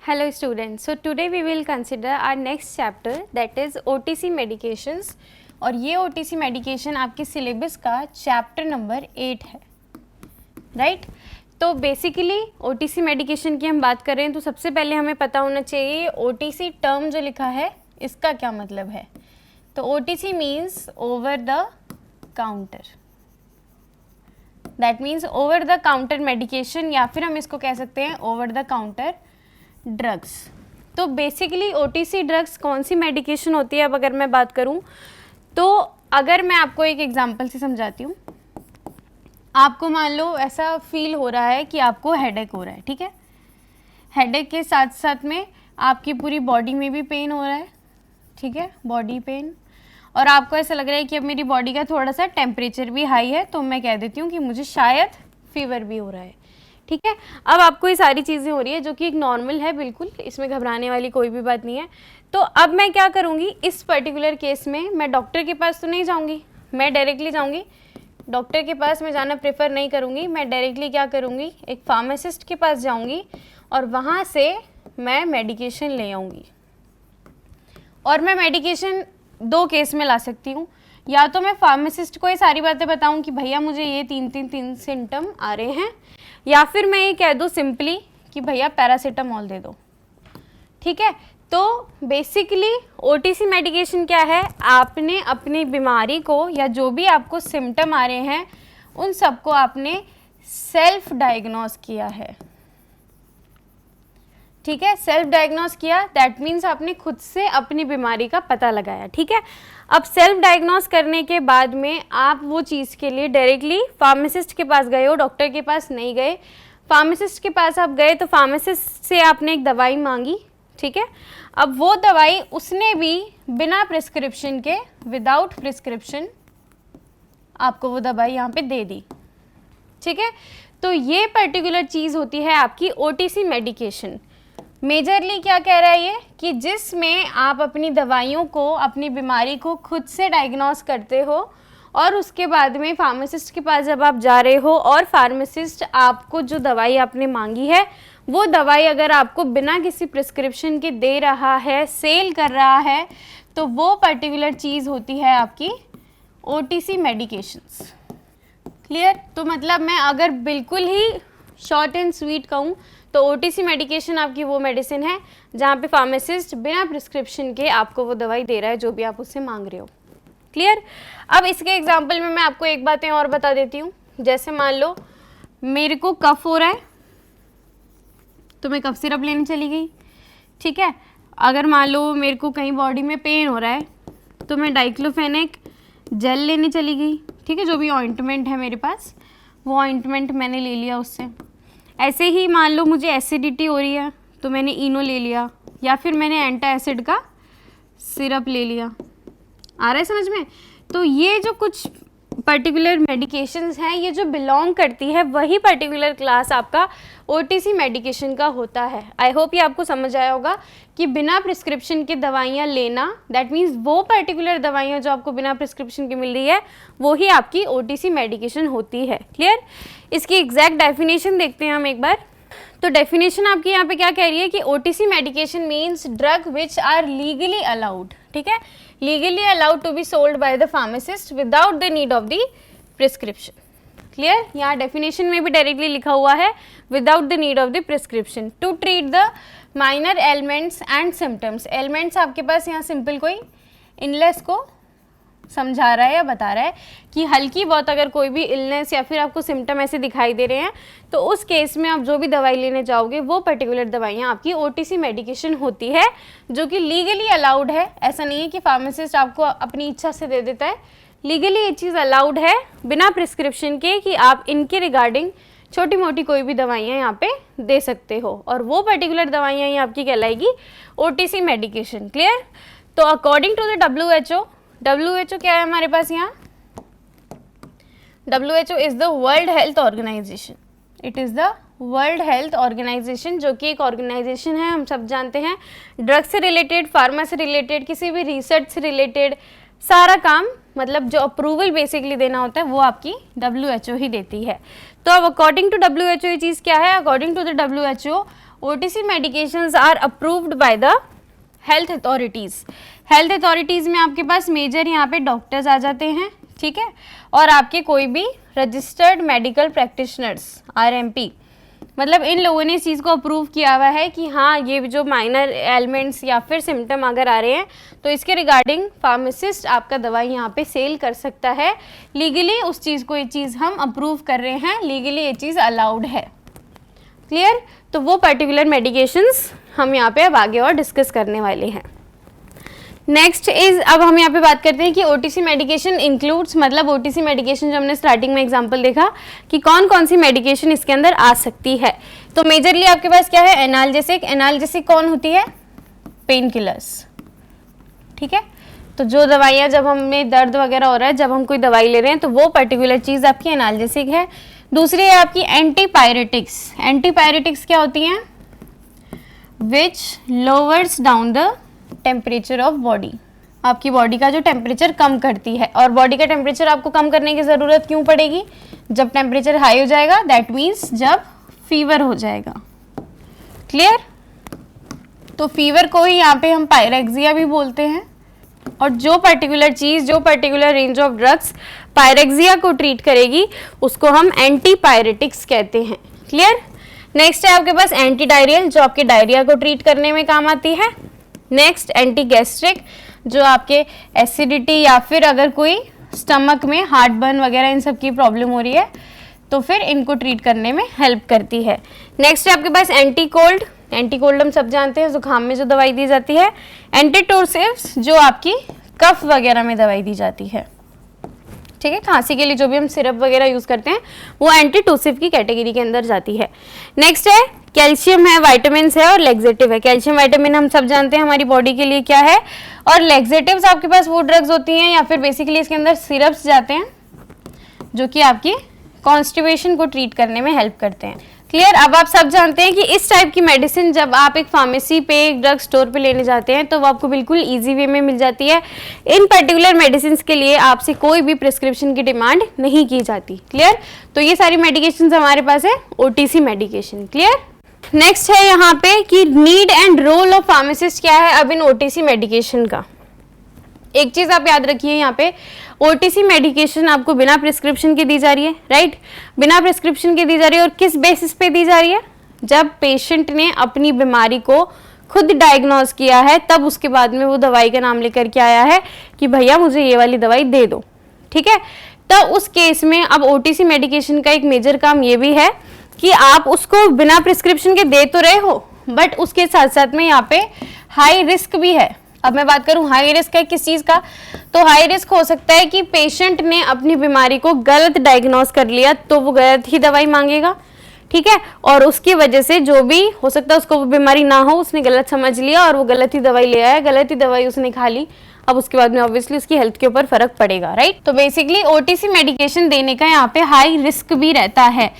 Hello students, so today we will consider our next chapter that is OTC medications और ये OTC medication आपके syllabus का chapter number 8 है, right. तो basically OTC medication की हम बात कर रहे हैं तो सबसे पहले हमें पता होना चाहिए OTC टर्म जो लिखा है इसका क्या मतलब है। तो OTC means over the counter, that means over the counter medication, या फिर हम इसको कह सकते हैं ओवर द काउंटर ड्रग्स। तो बेसिकली OTC ड्रग्स कौन सी मेडिकेशन होती है, अब अगर मैं बात करूं तो अगर मैं आपको एक एग्जांपल से समझाती हूँ। आपको मान लो ऐसा फील हो रहा है कि आपको हेडेक हो रहा है, ठीक है। हेडेक के साथ साथ में आपकी पूरी बॉडी में भी पेन हो रहा है, ठीक है, बॉडी पेन, और आपको ऐसा लग रहा है कि अब मेरी बॉडी का थोड़ा सा टेम्परेचर भी हाई है, तो मैं कह देती हूँ कि मुझे शायद फीवर भी हो रहा है, ठीक है। अब आपको ये सारी चीज़ें हो रही है जो कि एक नॉर्मल है, बिल्कुल इसमें घबराने वाली कोई भी बात नहीं है। तो अब मैं क्या करूँगी, इस पर्टिकुलर केस में मैं डॉक्टर के पास तो नहीं जाऊँगी, मैं डायरेक्टली जाऊँगी, डॉक्टर के पास मैं जाना प्रेफर नहीं करूँगी। मैं डायरेक्टली क्या करूँगी, एक फार्मासिस्ट के पास जाऊँगी और वहाँ से मैं मेडिकेशन ले आऊँगी। और मैं मेडिकेशन दो केस में ला सकती हूँ, या तो मैं फार्मासिस्ट को ये सारी बातें बताऊँ कि भैया मुझे ये तीन सिम्टम आ रहे हैं, या फिर मैं ये कह दूँ सिंपली कि भैया पैरासीटामोल दे दो, ठीक है। तो बेसिकली OTC मेडिकेशन क्या है, आपने अपनी बीमारी को या जो भी आपको सिम्टम आ रहे हैं उन सबको आपने सेल्फ डायग्नोस किया है, ठीक है। सेल्फ डायग्नोस किया दैट मीन्स आपने खुद से अपनी बीमारी का पता लगाया, ठीक है। अब सेल्फ डायग्नोस करने के बाद में आप वो चीज़ के लिए डायरेक्टली फार्मासिस्ट के पास गए हो, डॉक्टर के पास नहीं गए। फार्मासिस्ट के पास आप गए तो फार्मासिस्ट से आपने एक दवाई मांगी, ठीक है। अब वो दवाई उसने भी बिना प्रिस्क्रिप्शन के, विदाउट प्रिस्क्रिप्शन आपको वो दवाई यहाँ पे दे दी, ठीक है। तो ये पर्टिकुलर चीज़ होती है आपकी OTC मेडिकेशन। मेजरली क्या कह रहा है ये कि जिसमें आप अपनी दवाइयों को, अपनी बीमारी को खुद से डायग्नोस करते हो और उसके बाद में फार्मासिस्ट के पास जब आप जा रहे हो और फार्मासिस्ट आपको जो दवाई आपने मांगी है वो दवाई अगर आपको बिना किसी प्रिस्क्रिप्शन के दे रहा है, सेल कर रहा है, तो वो पर्टिकुलर चीज़ होती है आपकी OTC मेडिकेशंस। क्लियर। तो मतलब मैं अगर बिल्कुल ही शॉर्ट एंड स्वीट कहूँ तो OTC मेडिकेशन आपकी वो मेडिसिन है जहाँ पे फार्मासिस्ट बिना प्रिस्क्रिप्शन के आपको वो दवाई दे रहा है जो भी आप उससे मांग रहे हो। क्लियर। अब इसके एग्जांपल में मैं आपको एक बातें और बता देती हूँ। जैसे मान लो मेरे को कफ हो रहा है तो मैं कफ सिरप लेने चली गई, ठीक है। अगर मान लो मेरे को कहीं बॉडी में पेन हो रहा है तो मैं डाइक्लोफेनेक जेल लेने चली गई, ठीक है। जो भी ऑइंटमेंट है मेरे पास वो ऑइंटमेंट मैंने ले लिया उससे। ऐसे ही मान लो मुझे एसिडिटी हो रही है तो मैंने इनो ले लिया, या फिर मैंने एंटा एसिड का सिरप ले लिया। आ रहा है समझ में। तो ये जो कुछ पर्टिकुलर मेडिकेशंस हैं ये जो बिलोंग करती है वही पर्टिकुलर क्लास आपका OTC मेडिकेशन का होता है। आई होप ये आपको समझ आया होगा कि बिना प्रिस्क्रिप्शन के दवाइयाँ लेना, दैट मीन्स वो पर्टिकुलर दवाइयाँ जो आपको बिना प्रिस्क्रिप्शन की मिल रही है वो ही आपकी OTC मेडिकेशन होती है। क्लियर। इसकी एग्जैक्ट डेफिनेशन देखते हैं हम एक बार। तो डेफिनेशन आपकी यहाँ पे क्या कह रही है कि OTC medication means drug which are legally allowed, ठीक है, legally allowed to be sold by the pharmacist without the need of the prescription. Clear. यहाँ डेफिनेशन में भी डायरेक्टली लिखा हुआ है without the need of the prescription to treat the minor ailments and symptoms. Ailments आपके पास यहाँ simple कोई इलनेस को समझा रहा है या बता रहा है कि हल्की बहुत अगर कोई भी इलनेस या फिर आपको सिम्टम ऐसे दिखाई दे रहे हैं तो उस केस में आप जो भी दवाई लेने जाओगे वो पर्टिकुलर दवाइयाँ आपकी OTC मेडिकेशन होती है जो कि लीगली अलाउड है। ऐसा नहीं है कि फार्मासिस्ट आपको अपनी इच्छा से दे देता है, लीगली ये चीज़ अलाउड है बिना प्रिस्क्रिप्शन के कि आप इनके रिगार्डिंग छोटी मोटी कोई भी दवाइयाँ यहाँ पे दे सकते हो, और वो पर्टिकुलर दवाइयाँ ही आपकी कहलाएगी OTC मेडिकेशन। क्लियर। तो अकॉर्डिंग टू द WHO क्या है हमारे पास यहाँ, WHO is the world health organization. It is the world health organization जो कि एक ऑर्गेनाइजेशन है, हम सब जानते हैं, ड्रग से रिलेटेड, फार्मा से रिलेटेड, किसी भी रिसर्च से रिलेटेड सारा काम, मतलब जो अप्रूवल बेसिकली देना होता है वो आपकी WHO ही देती है। तो अब अकॉर्डिंग टू WHO ये चीज़ क्या है, according to the WHO OTC medications are approved by the health authorities. Health authorities में आपके पास मेजर यहाँ पे डॉक्टर्स आ जाते हैं, ठीक है, और आपके कोई भी रजिस्टर्ड मेडिकल प्रैक्टिशनर्स RMP, मतलब इन लोगों ने इस चीज़ को अप्रूव किया हुआ है कि हाँ ये जो माइनर एलिमेंट्स या फिर सिम्टम अगर आ रहे हैं तो इसके रिगार्डिंग फार्मासिस्ट आपका दवाई यहाँ पे सेल कर सकता है लीगली। उस चीज़ को ये चीज़ हम अप्रूव कर रहे हैं, लीगली ये चीज़ अलाउड है। क्लियर? तो वो पर्टिकुलर मेडिकेशंस हम यहाँ पे अब आगे और डिस्कस करने वाले हैं। नेक्स्ट इज, अब हम यहाँ पे बात करते हैं कि OTC मेडिकेशन इंक्लूड्स, मतलब OTC मेडिकेशन जो हमने स्टार्टिंग में एग्जांपल देखा कि कौन कौन सी मेडिकेशन इसके अंदर आ सकती है। तो मेजरली आपके पास क्या है, एनाल्जेसिक। एनाल्जेसिक कौन होती है? पेन किलर्स, ठीक है। तो जो दवाइयाँ जब हमें दर्द वगैरह हो रहा है, जब हम कोई दवाई ले रहे हैं तो वो पर्टिकुलर चीज़ आपकी एनाल्जेसिक है। दूसरी है आपकी एंटीपायरेटिक्स। एंटीपायरेटिक्स क्या होती हैं? Which lowers down the temperature of body, आपकी बॉडी का जो टेम्परेचर कम करती है। और बॉडी का टेम्परेचर आपको कम करने की ज़रूरत क्यों पड़ेगी? जब टेम्परेचर हाई हो जाएगा, दैट मीन्स जब फीवर हो जाएगा। क्लियर? तो फीवर को ही यहाँ पे हम पायरेक्सिया भी बोलते हैं। और जो पर्टिकुलर चीज़, जो particular range of drugs pyrexia को ट्रीट करेगी उसको हम एंटीपायरेटिक्स कहते हैं। क्लियर? नेक्स्ट है आपके पास एंटी डायरियल, जो आपके डायरिया को ट्रीट करने में काम आती है। नेक्स्ट एंटी गैस्ट्रिक, जो आपके एसिडिटी या फिर अगर कोई स्टमक में हार्ट बर्न वगैरह इन सब की प्रॉब्लम हो रही है तो फिर इनको ट्रीट करने में हेल्प करती है। नेक्स्ट है आपके पास एंटी कोल्ड। एंटी कोल्ड हम सब जानते हैं, जुकाम में जो दवाई दी जाती है। एंटीटोसिव्स, जो आपकी कफ वगैरह में दवाई दी जाती है, ठीक है, खांसी के लिए जो भी हम सिरप वगैरह यूज़ करते हैं वो एंटीटोसिव की कैटेगरी के अंदर जाती है। नेक्स्ट है कैल्शियम है, वाइटामिन है और लेग्जेटिव है। कैल्शियम वाइटामिन हम सब जानते हैं हमारी बॉडी के लिए क्या है, और लेग्जेटिव्स आपके पास वो ड्रग्स होती हैं या फिर बेसिकली इसके अंदर सिरप्स जाते हैं जो कि आपकी कॉन्स्टिपेशन को ट्रीट करने में हेल्प करते हैं। क्लियर? अब आप सब जानते हैं कि इस टाइप की मेडिसिन जब आप एक फार्मेसी पे, एक ड्रग स्टोर पे लेने जाते हैं तो वो आपको बिल्कुल इजी वे में मिल जाती है। इन पर्टिकुलर मेडिसिन के लिए आपसे कोई भी प्रिस्क्रिप्शन की डिमांड नहीं की जाती। क्लियर? तो ये सारी मेडिकेशन हमारे पास है OTC मेडिकेशन। क्लियर? नेक्स्ट है यहाँ पे कि need and role of pharmacist क्या है अब इन OTC मेडिकेशन का। एक चीज आप याद रखिए, यहाँ पे OTC मेडिकेशन आपको बिना प्रिस्क्रिप्शन के दी जा रही है, राइट? बिना प्रिस्क्रिप्शन के दी जा रही है। और किस बेसिस पे दी जा रही है? जब पेशेंट ने अपनी बीमारी को खुद डायग्नोज किया है, तब उसके बाद में वो दवाई का नाम लेकर के आया है कि भैया मुझे ये वाली दवाई दे दो, ठीक है। तो उस केस में अब OTC मेडिकेशन का एक मेजर काम ये भी है कि आप उसको बिना प्रिस्क्रिप्शन के दे तो रहे हो, बट उसके साथ साथ में यहाँ पे हाई रिस्क भी है। अब मैं बात करूं हाई रिस्क है किस चीज़ का, तो हाई रिस्क हो सकता है कि पेशेंट ने अपनी बीमारी को गलत डायग्नोज कर लिया तो वो गलत ही दवाई मांगेगा, ठीक है। और उसकी वजह से जो भी हो सकता है उसको वो बीमारी ना हो, उसने गलत समझ लिया और वो गलत ही दवाई ले आया, गलत ही दवाई उसने खा ली। अब उसके बाद में ऑब्वियसली उसकी हेल्थ के ऊपर फर्क पड़ेगा, राइट? तो बेसिकली OTC मेडिकेशन देने का यहाँ पे हाई रिस्क भी रहता है।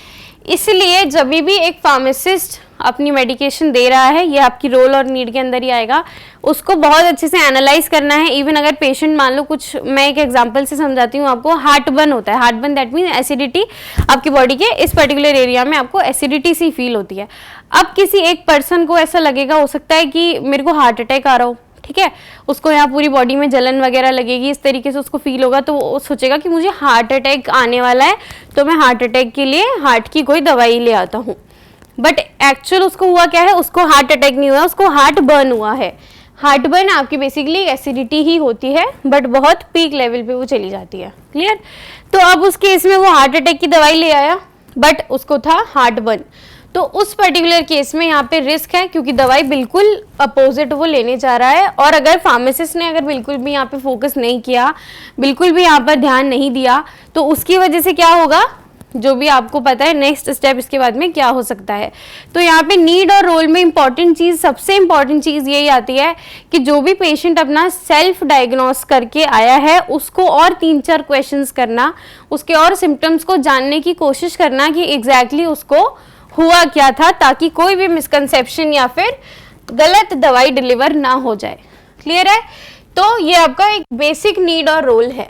इसलिए जब भी एक फार्मासिस्ट अपनी मेडिकेशन दे रहा है, ये आपकी रोल और नीड के अंदर ही आएगा, उसको बहुत अच्छे से एनालाइज करना है। इवन अगर पेशेंट मान लो कुछ, मैं एक एग्जांपल से समझाती हूँ आपको, हार्ट बर्न होता है। Heart burn that mean acidity, आपकी बॉडी के इस पर्टिकुलर एरिया में आपको एसिडिटी सी फील होती है। अब किसी एक पर्सन को ऐसा लगेगा, हो सकता है कि मेरे को हार्ट अटैक आ रहा हो, ठीक है, उसको यहाँ पूरी बॉडी में जलन वगैरह लगेगी, इस तरीके से उसको फील होगा, तो वो सोचेगा कि मुझे हार्ट अटैक आने वाला है तो मैं हार्ट अटैक के लिए हार्ट की कोई दवाई ले आता हूँ। बट एक्चुअल उसको हुआ क्या है, उसको हार्ट अटैक नहीं हुआ, उसको हार्ट बर्न हुआ है। हार्ट बर्न आपकी बेसिकली एसिडिटी ही होती है, बट बहुत पीक लेवल पे वो चली जाती है। क्लियर? तो अब उस केस में वो हार्ट अटैक की दवाई ले आया, बट उसको था हार्ट बर्न। तो उस पर्टिकुलर केस में यहाँ पे रिस्क है, क्योंकि दवाई बिल्कुल अपोजिट वो लेने जा रहा है। और अगर फार्मासिस्ट ने अगर बिल्कुल भी यहाँ पे फोकस नहीं किया, बिल्कुल भी यहाँ पर ध्यान नहीं दिया, तो उसकी वजह से क्या होगा, जो भी आपको पता है नेक्स्ट स्टेप इसके बाद में क्या हो सकता है। तो यहाँ पे नीड और रोल में इंपॉर्टेंट चीज, सबसे इंपॉर्टेंट चीज यही आती है कि जो भी पेशेंट अपना सेल्फ डायग्नोस करके आया है उसको और 3-4 क्वेश्चंस करना, उसके और सिम्टम्स को जानने की कोशिश करना कि एग्जैक्टली उसको हुआ क्या था, ताकि कोई भी मिसकंसेप्शन या फिर गलत दवाई डिलीवर ना हो जाए। क्लियर है? तो ये आपका एक बेसिक नीड और रोल है।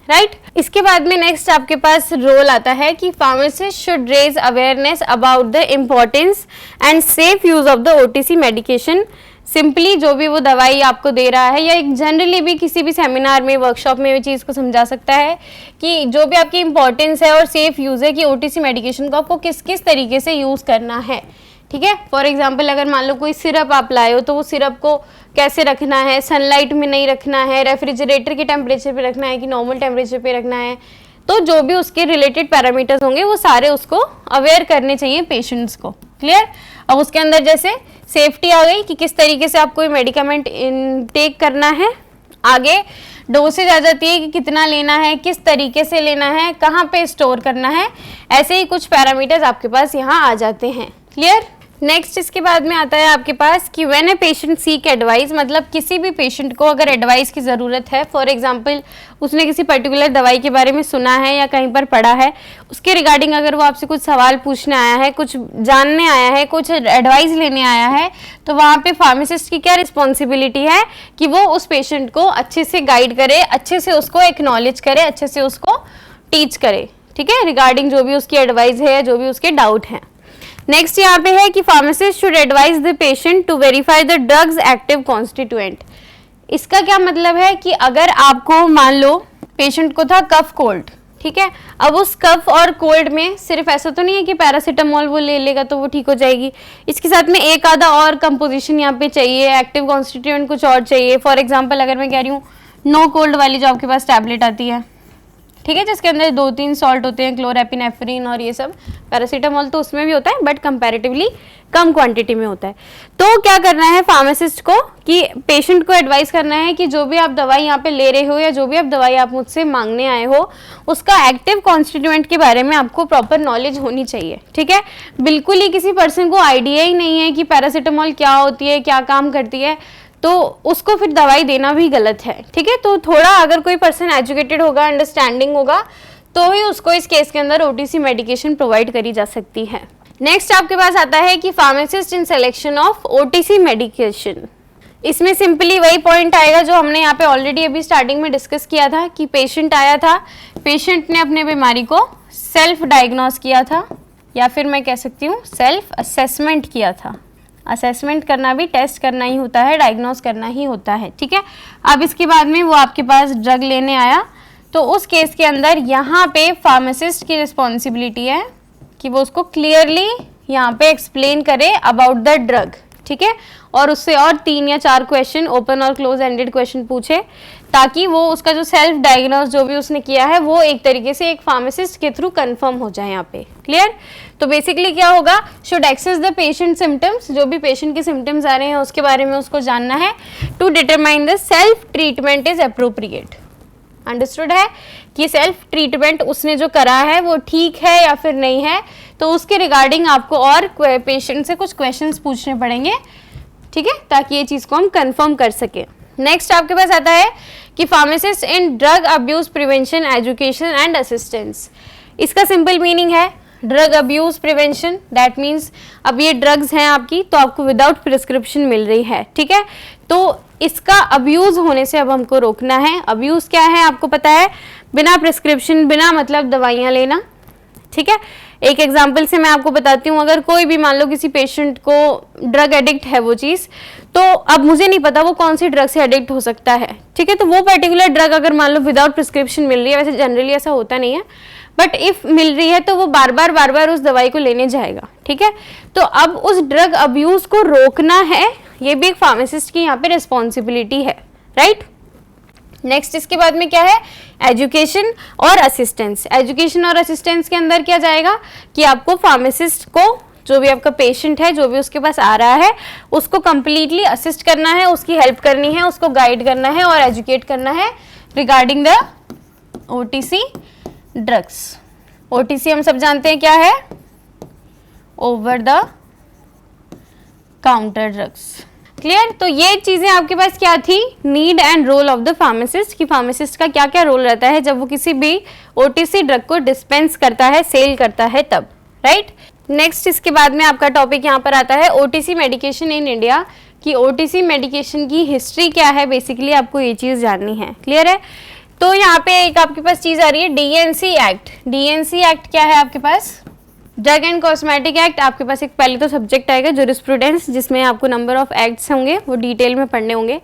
राइट इसके बाद में नेक्स्ट आपके पास रोल आता है कि pharmacist should raise awareness about the importance and safe use of the OTC medication. Simply जो भी वो दवाई आपको दे रहा है या एक जनरली भी किसी भी सेमिनार में वर्कशॉप में भी चीज़ को समझा सकता है कि जो भी आपकी इंपॉर्टेंस है और सेफ यूज़ है कि ओटीसी मेडिकेशन को आपको किस किस तरीके से यूज़ करना है। ठीक है, फॉर एग्जाम्पल अगर मान लो कोई सिरप आप लाए हो तो वो सिरप को कैसे रखना है, सनलाइट में नहीं रखना है, रेफ्रिजरेटर के टेम्परेचर पे रखना है कि नॉर्मल टेम्परेचर पे रखना है, तो जो भी उसके रिलेटेड पैरामीटर्स होंगे वो सारे उसको अवेयर करने चाहिए पेशेंट्स को। क्लियर। अब उसके अंदर जैसे सेफ्टी आ गई कि किस तरीके से आपको ये मेडिकामेंट इनटेक करना है, आगे डोसेज आ जाती है कि कितना लेना है, किस तरीके से लेना है, कहाँ पे स्टोर करना है, ऐसे ही कुछ पैरामीटर्स आपके पास यहाँ आ जाते हैं। क्लियर। नेक्स्ट इसके बाद में आता है आपके पास कि when a patient seek advice, मतलब किसी भी पेशेंट को अगर एडवाइस की ज़रूरत है, फॉर एग्जांपल उसने किसी पर्टिकुलर दवाई के बारे में सुना है या कहीं पर पढ़ा है, उसके रिगार्डिंग अगर वो आपसे कुछ सवाल पूछने आया है, कुछ जानने आया है, कुछ एडवाइस लेने आया है, तो वहाँ पे फार्मासिस्ट की क्या रिस्पॉन्सिबिलिटी है कि वो उस पेशेंट को अच्छे से गाइड करे, अच्छे से उसको एक्नॉलेज करे, अच्छे से उसको टीच करे। ठीक है, रिगार्डिंग जो भी उसकी एडवाइस है, जो भी उसके डाउट हैं। नेक्स्ट यहाँ पे है कि pharmacist should advise the patient to verify the drugs active constituent. इसका क्या मतलब है कि अगर आपको मान लो पेशेंट को था कफ कोल्ड, ठीक है, अब उस कफ और कोल्ड में सिर्फ ऐसा तो नहीं है कि पैरासीटामोल वो ले लेगा तो वो ठीक हो जाएगी, इसके साथ में एक आधा और कंपोजिशन यहाँ पे चाहिए, एक्टिव कॉन्स्टिट्यूएंट कुछ और चाहिए। फॉर एग्जाम्पल अगर मैं कह रही हूँ नो कोल्ड वाली जो आपके पास टैबलेट आती है, ठीक है, जिसके अंदर 2-3 सॉल्ट होते हैं, क्लोरेपिनेफ्रिन और ये सब, पैरासीटामोल तो उसमें भी होता है बट कंपैरेटिवली कम क्वांटिटी में होता है। तो क्या करना है फार्मासिस्ट को कि पेशेंट को एडवाइस करना है कि जो भी आप दवाई यहाँ पे ले रहे हो या जो भी आप दवाई आप मुझसे मांगने आए हो, उसका एक्टिव कॉन्स्टिट्यूएंट के बारे में आपको प्रॉपर नॉलेज होनी चाहिए। ठीक है, बिल्कुल ही किसी पर्सन को आइडिया ही नहीं है कि पैरासीटामोल क्या होती है, क्या काम करती है, तो उसको फिर दवाई देना भी गलत है। ठीक है, तो थोड़ा अगर कोई पर्सन एजुकेटेड होगा, अंडरस्टैंडिंग होगा, तो ही उसको इस केस के अंदर ओटीसी मेडिकेशन प्रोवाइड करी जा सकती है। नेक्स्ट आपके पास आता है कि pharmacist in selection of OTC medication. इसमें सिंपली वही पॉइंट आएगा जो हमने यहाँ पे ऑलरेडी अभी स्टार्टिंग में डिस्कस किया था कि पेशेंट आया था, पेशेंट ने अपने बीमारी को सेल्फ डायग्नोस किया था, या फिर मैं कह सकती हूँ सेल्फ असेसमेंट किया था। असेसमेंट करना भी टेस्ट करना ही होता है, डायग्नोस करना ही होता है। ठीक है, अब इसके बाद में वो आपके पास ड्रग लेने आया, तो उस केस के अंदर यहाँ पे फार्मासिस्ट की रिस्पॉन्सिबिलिटी है कि वो उसको क्लियरली यहाँ पे एक्सप्लेन करे अबाउट द ड्रग। ठीक है, और उससे और 3 या 4 क्वेश्चन, ओपन और क्लोज एंडेड क्वेश्चन पूछे, ताकि वो उसका जो सेल्फ डायग्नोस जो भी उसने किया है वो एक तरीके से एक फार्मासिस्ट के थ्रू कंफर्म हो जाए यहाँ पे। क्लियर। तो बेसिकली क्या होगा, should assess the patient symptoms, जो भी पेशेंट के सिम्टम्स आ रहे हैं उसके बारे में उसको जानना है, to determine the self treatment is appropriate. Understood है कि सेल्फ ट्रीटमेंट उसने जो करा है वो ठीक है या फिर नहीं है, तो उसके रिगार्डिंग आपको और पेशेंट से कुछ क्वेश्चंस पूछने पड़ेंगे। ठीक है, ताकि ये चीज़ को हम कंफर्म कर सके। नेक्स्ट आपके पास आता है कि pharmacist in drug abuse prevention education and assistance. इसका सिंपल मीनिंग है drug abuse prevention, that means अब ये ड्रग्स हैं आपकी तो आपको विदाउट प्रिस्क्रिप्शन मिल रही है। ठीक है, तो इसका अब्यूज होने से अब हमको रोकना है। अब्यूज क्या है आपको पता है, बिना प्रिस्क्रिप्शन, बिना मतलब दवाइयाँ लेना। ठीक है, एक एग्जांपल से मैं आपको बताती हूँ, अगर कोई भी मान लो किसी पेशेंट को ड्रग एडिक्ट है वो चीज़, तो अब मुझे नहीं पता वो कौन सी ड्रग से एडिक्ट हो सकता है। ठीक है, तो वो पर्टिकुलर ड्रग अगर मान लो विदाउट प्रिस्क्रिप्शन मिल रही है, वैसे जनरली ऐसा होता नहीं है, बट इफ मिल रही है तो वो बार बार उस दवाई को लेने जाएगा। ठीक है, तो अब उस ड्रग अब्यूज को रोकना है, ये भी एक फार्मासिस्ट की यहाँ पे रिस्पॉन्सिबिलिटी है। राइट। नेक्स्ट इसके बाद में क्या है, एजुकेशन और असिस्टेंस। एजुकेशन और असिस्टेंस के अंदर क्या जाएगा कि आपको फार्मासिस्ट को, जो भी आपका पेशेंट है, जो भी उसके पास आ रहा है, उसको कंप्लीटली असिस्ट करना है, उसकी हेल्प करनी है, उसको गाइड करना है और एजुकेट करना है regarding the OTC drugs. OTC हम सब जानते हैं क्या है, over the counter drugs. Clear. तो ये चीजें आपके पास क्या थी, need and role of the pharmacist, कि फार्मासिस्ट का क्या क्या रोल रहता है जब वो किसी भी ओटीसी ड्रग को डिस्पेंस करता है, सेल करता है तब। राइट। नेक्स्ट इसके बाद में आपका टॉपिक यहाँ पर आता है ओटीसी मेडिकेशन इन इंडिया, कि ओटीसी मेडिकेशन की हिस्ट्री क्या है, बेसिकली आपको ये चीज़ जाननी है। क्लियर है। तो यहाँ पे एक आपके पास चीज आ रही है डीएनसी एक्ट। डीएनसी एक्ट क्या है आपके पास? Drug and cosmetic act. आपके पास एक पहले तो सब्जेक्ट आएगा जूरिस्प्रूडेंस, जिसमें आपको नंबर ऑफ एक्ट्स होंगे, वो डिटेल में पढ़ने होंगे।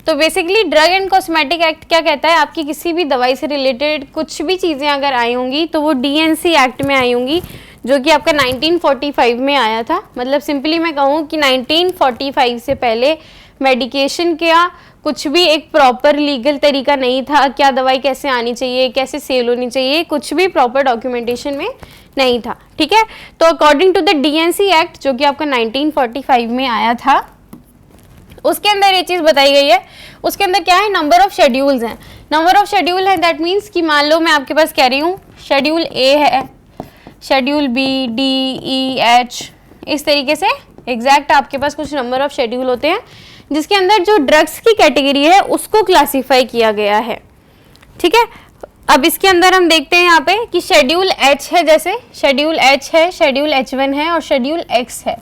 तो basically drug and cosmetic act क्या कहता है, आपकी किसी भी दवाई से रिलेटेड कुछ भी चीज़ें अगर आई होंगी तो वो डीएनसी एक्ट में आई होंगी, जो कि आपका 1945 में आया था। मतलब सिंपली मैं कहूँ कि 1945 से पहले मेडिकेशन का कुछ भी एक प्रॉपर लीगल तरीका नहीं था। क्या दवाई कैसे आनी चाहिए, कैसे सेल होनी चाहिए, कुछ भी प्रॉपर डॉक्यूमेंटेशन में नहीं था। ठीक है, तो according to the DNC act जो कि आपका 1945 में आया था, उसके अंदर ये चीज़ बताई गई है। उसके अंदर क्या है, नंबर ऑफ शेड्यूल्स हैं। नंबर ऑफ शेड्यूल है, दैट मीन्स कि मान लो मैं आपके पास कह रही हूँ शेड्यूल ए है, शेड्यूल बी, डी, ई, एच, इस तरीके से एग्जैक्ट आपके पास कुछ नंबर ऑफ शेड्यूल होते हैं, जिसके अंदर जो ड्रग्स की कैटेगरी है उसको क्लासिफाई किया गया है। ठीक है, अब इसके अंदर हम देखते हैं यहाँ पे कि शेड्यूल एच है, जैसे शेड्यूल एच है, शेड्यूल H1 है और शेड्यूल एक्स है।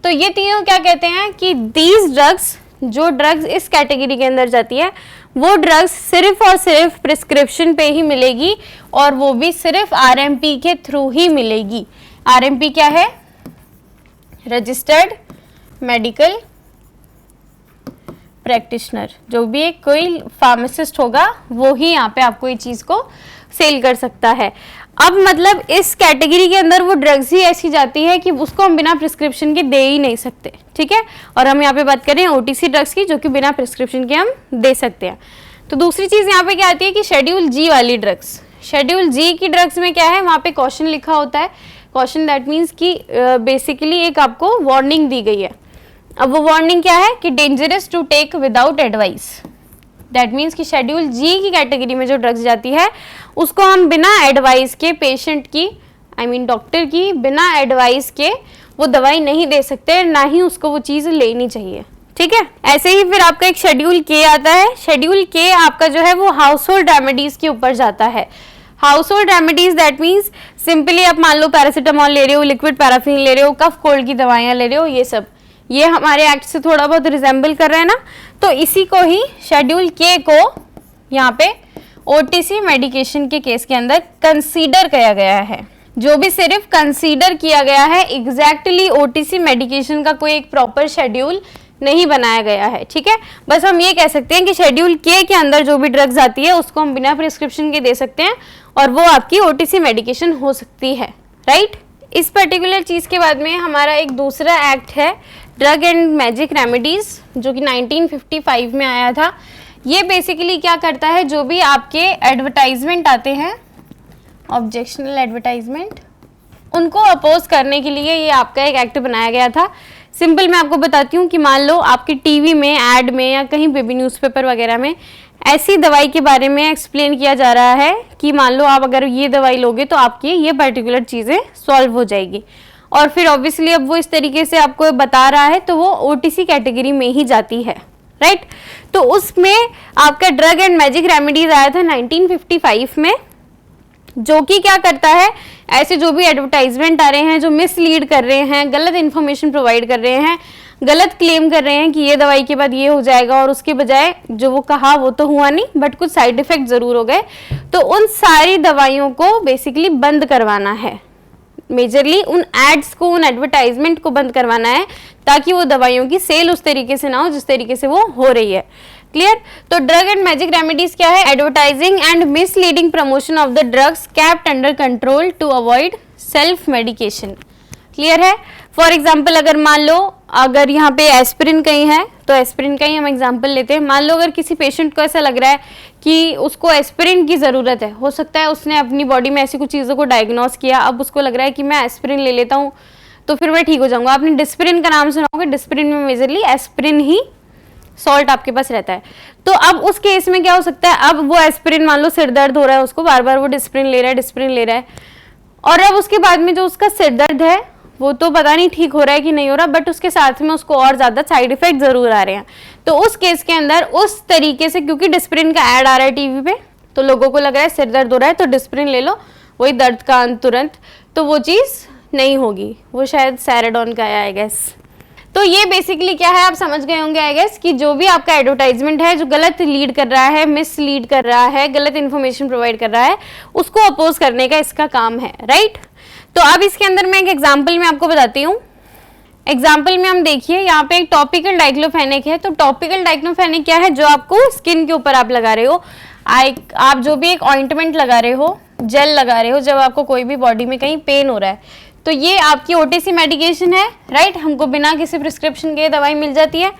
तो ये तीनों क्या कहते हैं कि दीज ड्रग्स, जो ड्रग्स इस कैटेगरी के अंदर जाती है, वो ड्रग्स सिर्फ और सिर्फ प्रिस्क्रिप्शन पे ही मिलेगी, और वो भी सिर्फ आरएमपी के थ्रू ही मिलेगी। आरएमपी क्या है? Registered medical practitioner. जो भी एक कोई फार्मासिस्ट होगा वो ही यहाँ पे आपको ये चीज़ को सेल कर सकता है। अब मतलब इस कैटेगरी के अंदर वो ड्रग्स ही ऐसी जाती है कि उसको हम बिना प्रिस्क्रिप्शन के दे ही नहीं सकते। ठीक है, और हम यहाँ पे बात करें ओटीसी ड्रग्स की, जो कि बिना प्रिस्क्रिप्शन के हम दे सकते हैं। तो दूसरी चीज़ यहाँ पे क्या आती है कि शेड्यूल जी वाली ड्रग्स। शेड्यूल जी की ड्रग्स में क्या है, वहाँ पे कॉशन लिखा होता है। कॉशन दैट मीन्स कि बेसिकली एक आपको वार्निंग दी गई है। अब वो वार्निंग क्या है कि dangerous to take without advice. That means कि शेड्यूल जी की कैटेगरी में जो ड्रग्स जाती है उसको हम बिना एडवाइस के पेशेंट की, आई मीन डॉक्टर की बिना एडवाइस के वो दवाई नहीं दे सकते, ना ही उसको वो चीज़ लेनी चाहिए। ठीक है, ऐसे ही फिर आपका एक शेड्यूल के आता है। शेड्यूल के आपका जो है वो हाउस होल्ड रेमेडीज के ऊपर जाता है। House hold remedies that means simply आप मान लो पैरासीटामोल ले रहे हो, लिक्विड पैराफिन ले रहे हो, कफ कोल्ड की दवाइयाँ ले रहे हो, ये सब ये हमारे एक्ट से थोड़ा बहुत रिजेंबल कर रहे हैं ना। तो इसी को ही शेड्यूल के को यहाँ पे ओटीसी मेडिकेशन के केस के अंदर कंसीडर किया गया है। जो भी सिर्फ कंसीडर किया गया है, एग्जैक्टली ओटीसी मेडिकेशन का कोई एक प्रॉपर शेड्यूल नहीं बनाया गया है। ठीक है, बस हम ये कह सकते हैं कि शेड्यूल के अंदर जो भी ड्रग्स आती है उसको हम बिना प्रिस्क्रिप्शन के दे सकते हैं, और वो आपकी ओटीसी मेडिकेशन हो सकती है। राइट, इस पर्टिकुलर चीज़ के बाद में हमारा एक दूसरा एक्ट है ड्रग एंड मैजिक रेमेडीज, जो कि 1955 में आया था। ये बेसिकली क्या करता है, जो भी आपके एडवर्टाइजमेंट आते हैं, ऑब्जेक्शनल एडवर्टाइजमेंट, उनको अपोज करने के लिए ये आपका एक एक्ट बनाया गया था। सिंपल मैं आपको बताती हूँ कि मान लो आपके टीवी में, ऐड में या कहीं पे भी न्यूज़पेपर वगैरह में ऐसी दवाई के बारे में एक्सप्लेन किया जा रहा है कि मान लो आप अगर ये दवाई लोगे तो आपकी ये पर्टिकुलर चीज़ें सॉल्व हो जाएगी, और फिर ऑब्वियसली अब वो इस तरीके से आपको बता रहा है तो वो ओटीसी कैटेगरी में ही जाती है। राइट, तो उसमें आपका ड्रग एंड मैजिक रेमेडीज आया था 1955 में, जो कि क्या करता है, ऐसे जो भी एडवर्टाइजमेंट आ रहे हैं जो मिसलीड कर रहे हैं, गलत इन्फॉर्मेशन प्रोवाइड कर रहे हैं, गलत क्लेम कर रहे हैं कि ये दवाई के बाद ये हो जाएगा, और उसके बजाय जो वो कहा वो तो हुआ नहीं, बट कुछ साइड इफेक्ट ज़रूर हो गए, तो उन सारी दवाइयों को बेसिकली बंद करवाना है। मेजरली उन एड्स को, उन एडवर्टाइजमेंट को बंद करवाना है, ताकि वो दवाइयों की सेल उस तरीके से ना हो जिस तरीके से वो हो रही है। क्लियर? तो ड्रग एंड मैजिक रेमेडीज क्या है? Advertising and misleading promotion of the drugs kept under control to avoid self medication. Clear है? फॉर एग्जाम्पल अगर मान लो अगर यहाँ पे एस्पिरिन कहीं है, तो एस्पिरिन का ही हम एग्जाम्पल लेते हैं। मान लो अगर किसी पेशेंट को ऐसा लग रहा है कि उसको एस्पिरिन की ज़रूरत है, हो सकता है उसने अपनी बॉडी में ऐसी कुछ चीज़ों को डायग्नोस किया, अब उसको लग रहा है कि मैं एस्पिरिन ले लेता हूँ तो फिर मैं ठीक हो जाऊँगा। आपने डिस्पिरिन का नाम सुना होगा, डिस्पिरिन में मेजरली एस्पिरिन ही सॉल्ट आपके पास रहता है। तो अब उस केस में क्या हो सकता है, अब वो एस्पिरिन मान लो सिर दर्द हो रहा है उसको, बार बार वो डिस्पिरिन ले रहा है, और अब उसके बाद में जो उसका सिर दर्द है वो तो पता नहीं ठीक हो रहा है कि नहीं हो रहा, बट उसके साथ में उसको और ज़्यादा साइड इफेक्ट ज़रूर आ रहे हैं। तो उस केस के अंदर उस तरीके से, क्योंकि डिस्पिरिन का ऐड आ रहा है टीवी पे, तो लोगों को लग रहा है सिर दर्द हो रहा है तो डिस्पिरिन ले लो, वही दर्द का अंत तुरंत, तो वो चीज़ नहीं होगी, वो शायद सैराडोन का है आई गेस। तो ये बेसिकली क्या है, आप समझ गए होंगे आई गेस, कि जो भी आपका एडवर्टाइजमेंट है जो गलत लीड कर रहा है, मिस लीड कर रहा है, गलत इन्फॉर्मेशन प्रोवाइड कर रहा है, उसको अपोज करने का इसका काम है, राइट। तो अब इसके अंदर मैं एक एग्जाम्पल में आपको बताती हूँ। एग्जाम्पल में हम देखिए यहाँ पे एक टॉपिकल डाइक्लोफेनेक है। तो टॉपिकल डाइक्लोफेनेक क्या है, जो आपको स्किन के ऊपर आप लगा रहे हो, आप जो भी एक ऑइंटमेंट लगा रहे हो, जेल लगा रहे हो, जब आपको कोई भी बॉडी में कहीं पेन हो रहा है, तो ये आपकी ओटीसी मेडिकेशन है, राइट, हमको बिना किसी प्रिस्क्रिप्शन के दवाई मिल जाती है।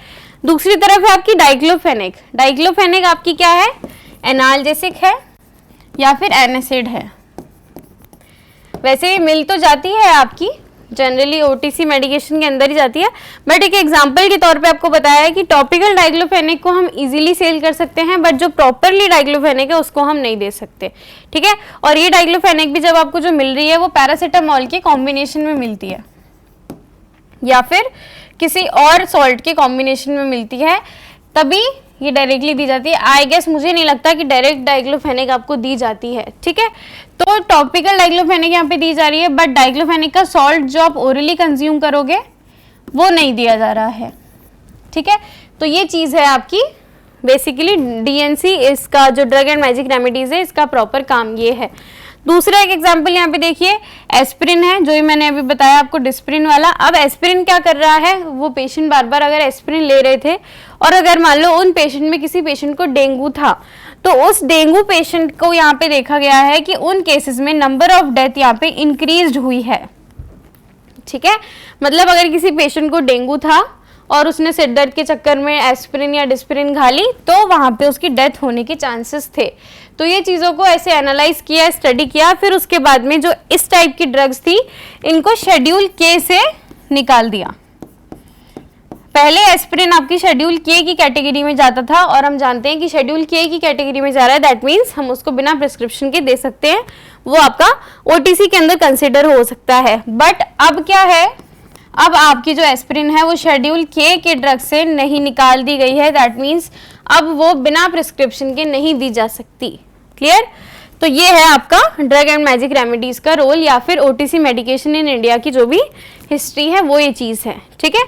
दूसरी तरफ है आपकी डाइक्लोफेनेक। डाइक्लोफेनेक आपकी क्या है, एनाल्जेसिक है या फिर एनासिड है। वैसे मिल तो जाती है आपकी, जनरली ओटीसी मेडिकेशन के अंदर ही जाती है, बट एक एग्जांपल के तौर पे आपको बताया है कि टॉपिकल डाइक्लोफेनेक को हम इजीली सेल कर सकते हैं, बट जो प्रॉपरली डाइक्लोफेनेक है उसको हम नहीं दे सकते, ठीक है। और ये डाइक्लोफेनेक भी जब आपको जो मिल रही है वो पैरासीटामोल के कॉम्बिनेशन में मिलती है या फिर किसी और सॉल्ट के कॉम्बिनेशन में मिलती है, तभी ये डायरेक्टली दी जाती है। आई गेस मुझे नहीं लगता कि डायरेक्ट डाइक्लोफेनेक आपको दी जाती है, ठीक है। तो टॉपिकल डाइक्लोफेनेक यहाँ पे दी जा रही है, बट डाइक्लोफेनेक का सॉल्ट जो आप ओरली कंज्यूम करोगे वो नहीं दिया जा रहा है, ठीक है। तो ये चीज़ है आपकी बेसिकली डीएनसी, इसका जो ड्रग एंड मैजिक रेमेडीज है इसका प्रॉपर काम ये है। दूसरा एक एग्जाम्पल यहाँ पे देखिए, एस्पिरिन है, जो ही मैंने अभी बताया आपको डिस्प्रिन वाला। अब एस्पिरिन क्या कर रहा है, वो पेशेंट बार बार अगर एस्पिरिन ले रहे थे और अगर मान लो उन पेशेंट में किसी पेशेंट को डेंगू था, तो उस डेंगू पेशेंट को यहाँ पे देखा गया है कि उन केसेस में नंबर ऑफ डेथ यहाँ पे इंक्रीज हुई है, ठीक है। मतलब अगर किसी पेशेंट को डेंगू था और उसने सिर दर्द के चक्कर में एस्पिरिन या डिस्पिरिन खा ली, तो वहाँ पे उसकी डेथ होने के चांसेस थे। तो ये चीज़ों को ऐसे एनालाइज किया, स्टडी किया, फिर उसके बाद में जो इस टाइप की ड्रग्स थी इनको शेड्यूल के से निकाल दिया। पहले एस्पिरिन आपकी शेड्यूल के की कैटेगरी में जाता था, और हम जानते हैं कि शेड्यूल के की कैटेगरी में जा रहा है, दैट मीन्स हम उसको बिना प्रिस्क्रिप्शन के दे सकते हैं, वो आपका ओटीसी के अंदर कंसिडर हो सकता है। बट अब क्या है, अब आपकी जो एस्पिरिन है वो शेड्यूल के ड्रग से नहीं निकाल दी गई है, दैट मीन्स अब वो बिना प्रिस्क्रिप्शन के नहीं दी जा सकती। क्लियर। तो ये है आपका ड्रग एंड मैजिक रेमेडीज का रोल, या फिर ओटीसी मेडिकेशन इन इंडिया की जो भी हिस्ट्री है वो ये चीज़ है, ठीक है।